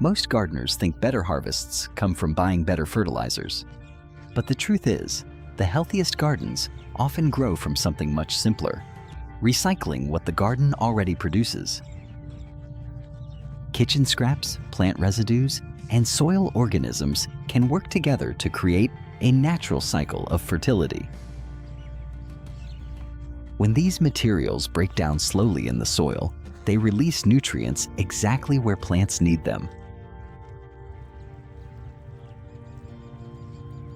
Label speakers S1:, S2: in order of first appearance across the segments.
S1: Most gardeners think better harvests come from buying better fertilizers. But the truth is, the healthiest gardens often grow from something much simpler: recycling what the garden already produces. Kitchen scraps, plant residues, and soil organisms can work together to create a natural cycle of fertility. When these materials break down slowly in the soil, they release nutrients exactly where plants need them.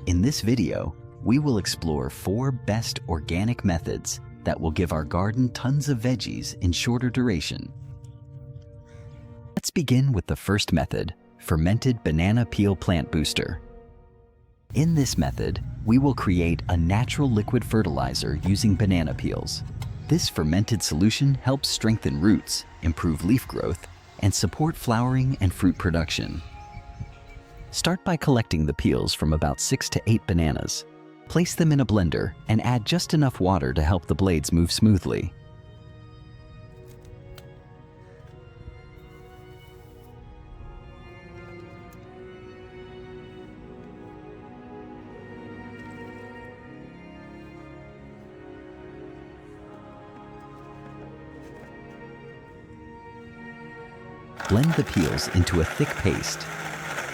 S1: In this video, we will explore 4 best organic methods that will give our garden tons of veggies in shorter duration. Let's begin with the first method, fermented banana peel plant booster. In this method, we will create a natural liquid fertilizer using banana peels. This fermented solution helps strengthen roots, improve leaf growth, and support flowering and fruit production. Start by collecting the peels from about 6 to 8 bananas. Place them in a blender and add just enough water to help the blades move smoothly. Blend the peels into a thick paste.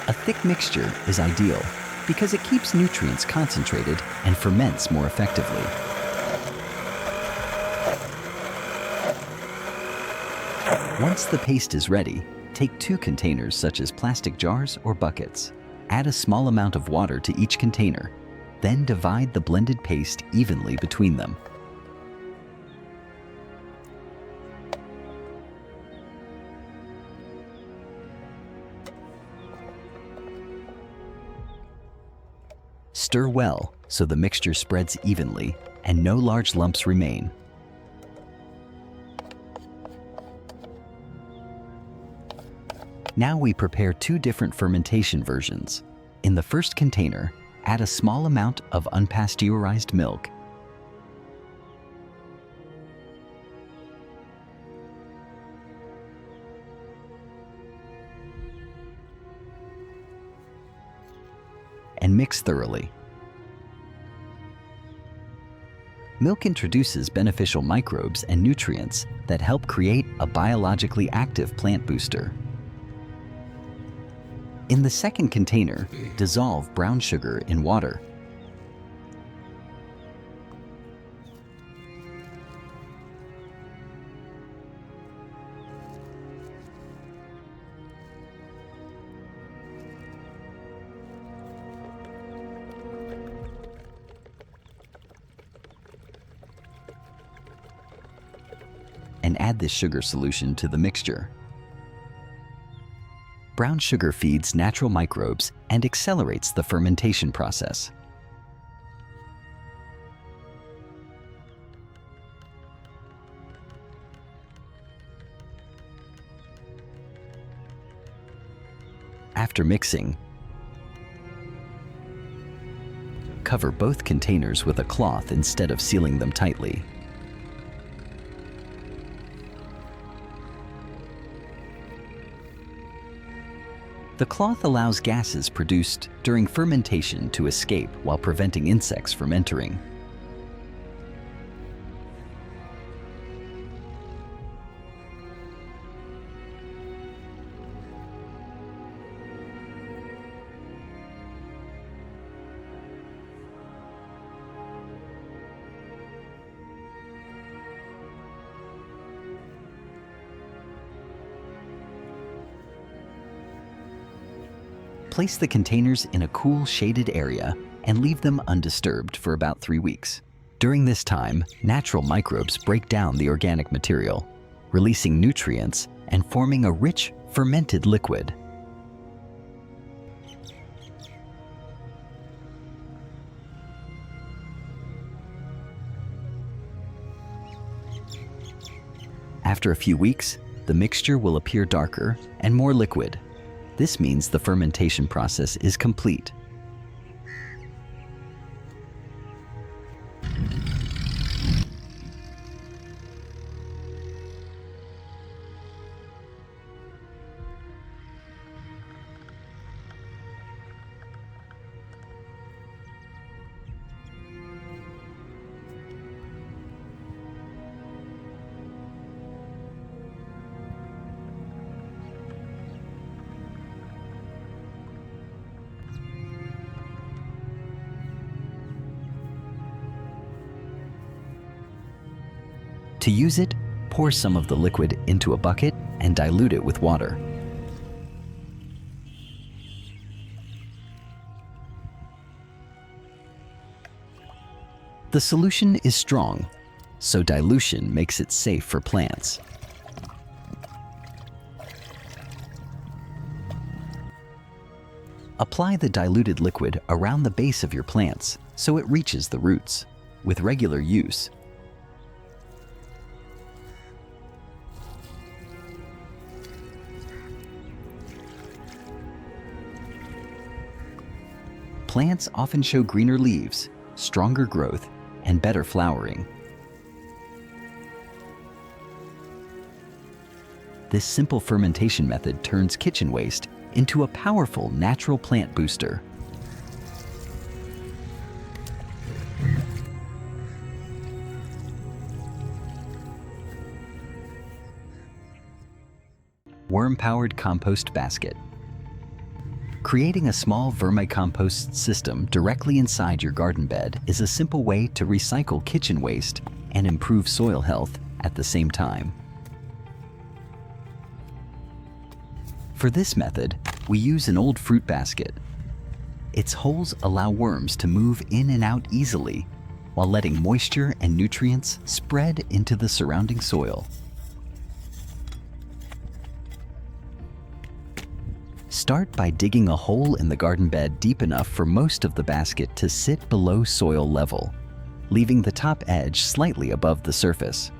S1: A thick mixture is ideal because it keeps nutrients concentrated and ferments more effectively. Once the paste is ready, take 2 containers such as plastic jars or buckets. Add a small amount of water to each container, then divide the blended paste evenly between them. Stir well so the mixture spreads evenly and no large lumps remain. Now we prepare 2 different fermentation versions. In the first container, add a small amount of unpasteurized milk. And mix thoroughly. Milk introduces beneficial microbes and nutrients that help create a biologically active plant booster. In the second container, dissolve brown sugar in water. And add this sugar solution to the mixture. Brown sugar feeds natural microbes and accelerates the fermentation process. After mixing, cover both containers with a cloth instead of sealing them tightly. The cloth allows gases produced during fermentation to escape while preventing insects from entering. Place the containers in a cool, shaded area and leave them undisturbed for about 3 weeks. During this time, natural microbes break down the organic material, releasing nutrients and forming a rich, fermented liquid. After a few weeks, the mixture will appear darker and more liquid. This means the fermentation process is complete. To use it, pour some of the liquid into a bucket and dilute it with water. The solution is strong, so dilution makes it safe for plants. Apply the diluted liquid around the base of your plants so it reaches the roots. With regular use, plants often show greener leaves, stronger growth, and better flowering. This simple fermentation method turns kitchen waste into a powerful natural plant booster. Worm-powered compost basket. Creating a small vermicompost system directly inside your garden bed is a simple way to recycle kitchen waste and improve soil health at the same time. For this method, we use an old fruit basket. Its holes allow worms to move in and out easily, while letting moisture and nutrients spread into the surrounding soil. Start by digging a hole in the garden bed deep enough for most of the basket to sit below soil level, leaving the top edge slightly above the surface.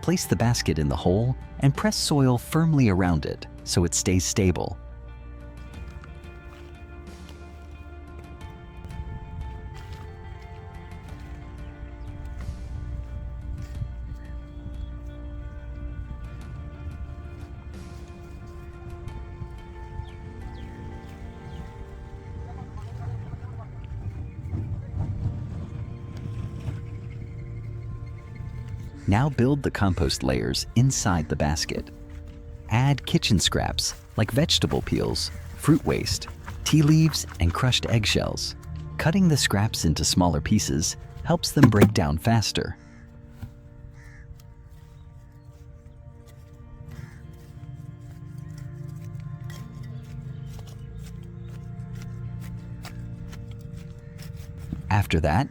S1: Place the basket in the hole and press soil firmly around it so it stays stable. Now build the compost layers inside the basket. Add kitchen scraps like vegetable peels, fruit waste, tea leaves, and crushed eggshells. Cutting the scraps into smaller pieces helps them break down faster. After that,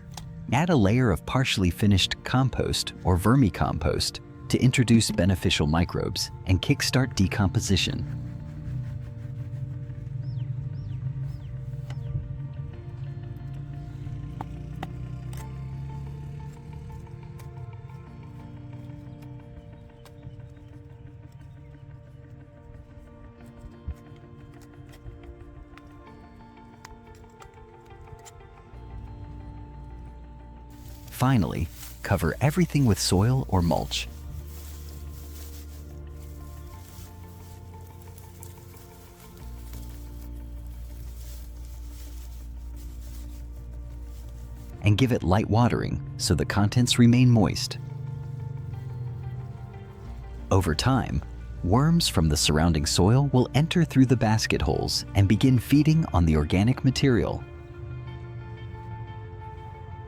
S1: add a layer of partially finished compost or vermicompost to introduce beneficial microbes and kickstart decomposition. Finally, cover everything with soil or mulch. And give it light watering so the contents remain moist. Over time, worms from the surrounding soil will enter through the basket holes and begin feeding on the organic material.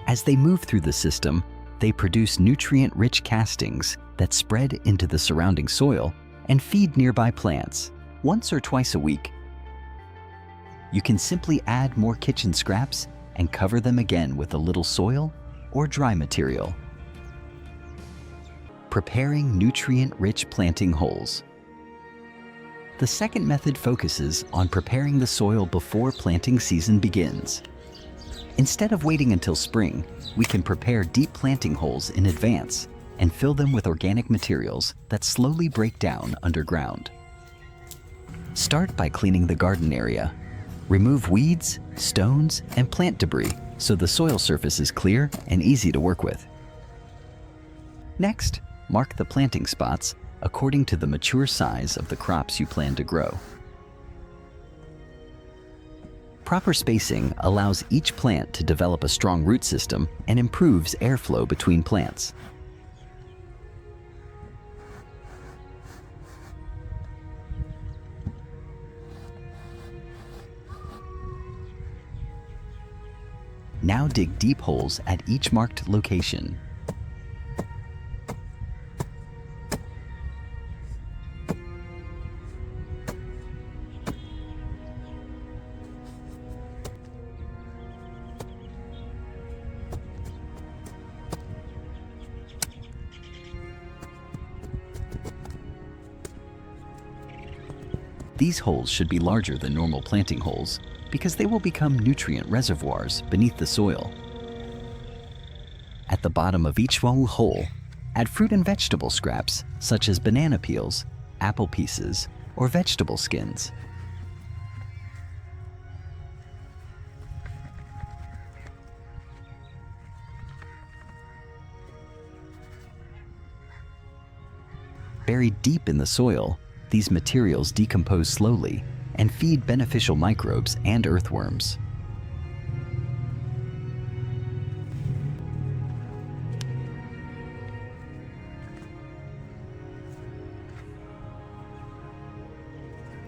S1: As they move through the system, they produce nutrient-rich castings that spread into the surrounding soil and feed nearby plants once or twice a week. You can simply add more kitchen scraps and cover them again with a little soil or dry material. Preparing nutrient-rich planting holes. The second method focuses on preparing the soil before planting season begins. Instead of waiting until spring, we can prepare deep planting holes in advance and fill them with organic materials that slowly break down underground. Start by cleaning the garden area. Remove weeds, stones, and plant debris so the soil surface is clear and easy to work with. Next, mark the planting spots according to the mature size of the crops you plan to grow. Proper spacing allows each plant to develop a strong root system and improves airflow between plants. Now dig deep holes at each marked location. These holes should be larger than normal planting holes because they will become nutrient reservoirs beneath the soil. At the bottom of each hole, add fruit and vegetable scraps such as banana peels, apple pieces, or vegetable skins. Buried deep in the soil, these materials decompose slowly and feed beneficial microbes and earthworms.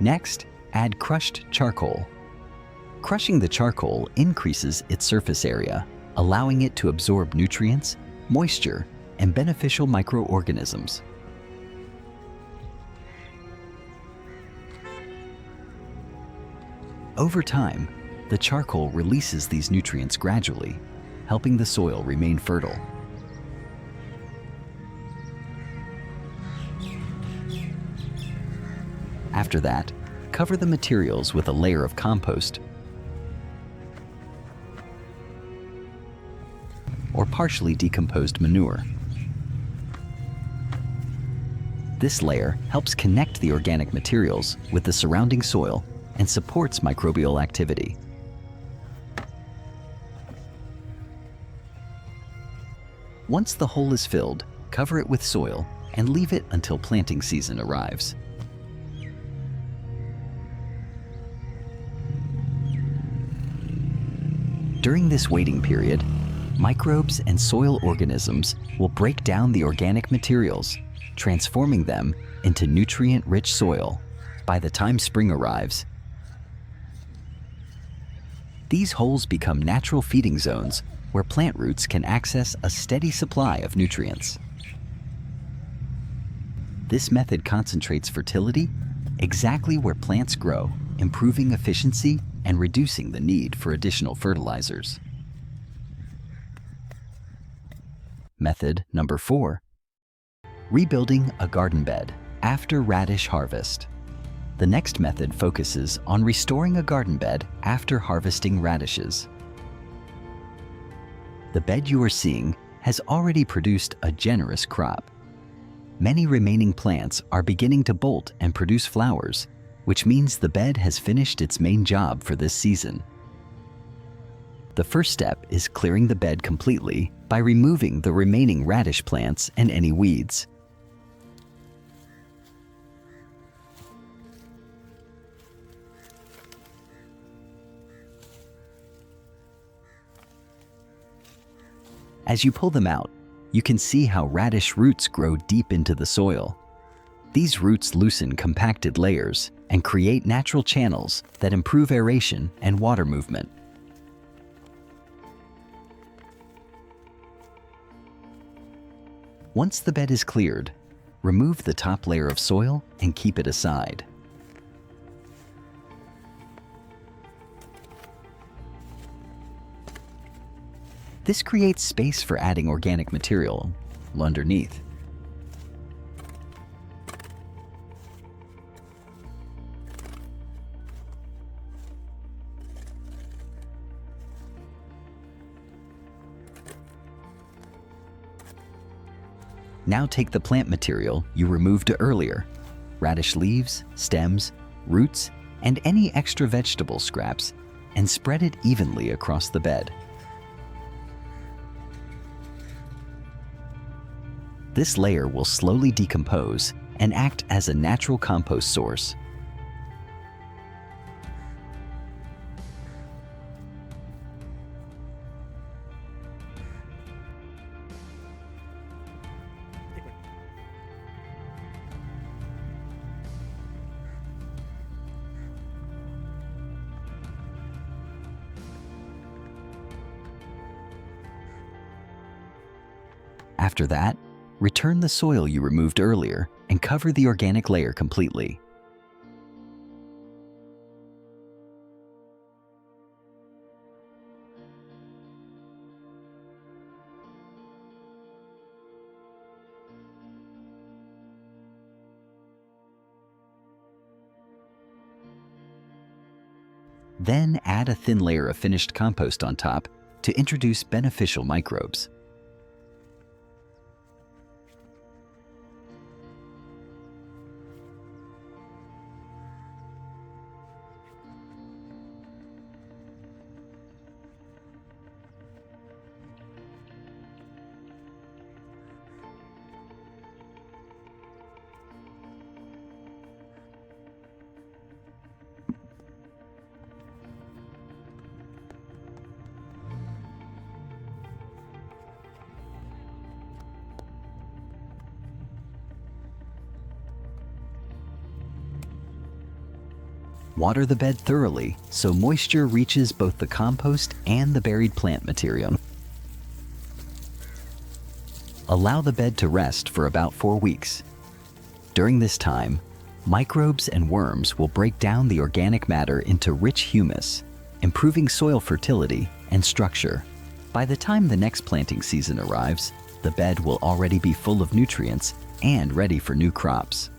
S1: Next, add crushed charcoal. Crushing the charcoal increases its surface area, allowing it to absorb nutrients, moisture, and beneficial microorganisms. Over time, the charcoal releases these nutrients gradually, helping the soil remain fertile. After that, cover the materials with a layer of compost or partially decomposed manure. This layer helps connect the organic materials with the surrounding soil and supports microbial activity. Once the hole is filled, cover it with soil and leave it until planting season arrives. During this waiting period, microbes and soil organisms will break down the organic materials, transforming them into nutrient-rich soil. By the time spring arrives, these holes become natural feeding zones where plant roots can access a steady supply of nutrients. This method concentrates fertility exactly where plants grow, improving efficiency and reducing the need for additional fertilizers. Method number 4. Rebuilding a garden bed after radish harvest. The next method focuses on restoring a garden bed after harvesting radishes. The bed you are seeing has already produced a generous crop. Many remaining plants are beginning to bolt and produce flowers, which means the bed has finished its main job for this season. The first step is clearing the bed completely by removing the remaining radish plants and any weeds. As you pull them out, you can see how radish roots grow deep into the soil. These roots loosen compacted layers and create natural channels that improve aeration and water movement. Once the bed is cleared, remove the top layer of soil and keep it aside. This creates space for adding organic material underneath. Now take the plant material you removed earlier, radish leaves, stems, roots, and any extra vegetable scraps, and spread it evenly across the bed. This layer will slowly decompose and act as a natural compost source. After that, return the soil you removed earlier and cover the organic layer completely. Then add a thin layer of finished compost on top to introduce beneficial microbes. Water the bed thoroughly so moisture reaches both the compost and the buried plant material. Allow the bed to rest for about 4 weeks. During this time, microbes and worms will break down the organic matter into rich humus, improving soil fertility and structure. By the time the next planting season arrives, the bed will already be full of nutrients and ready for new crops.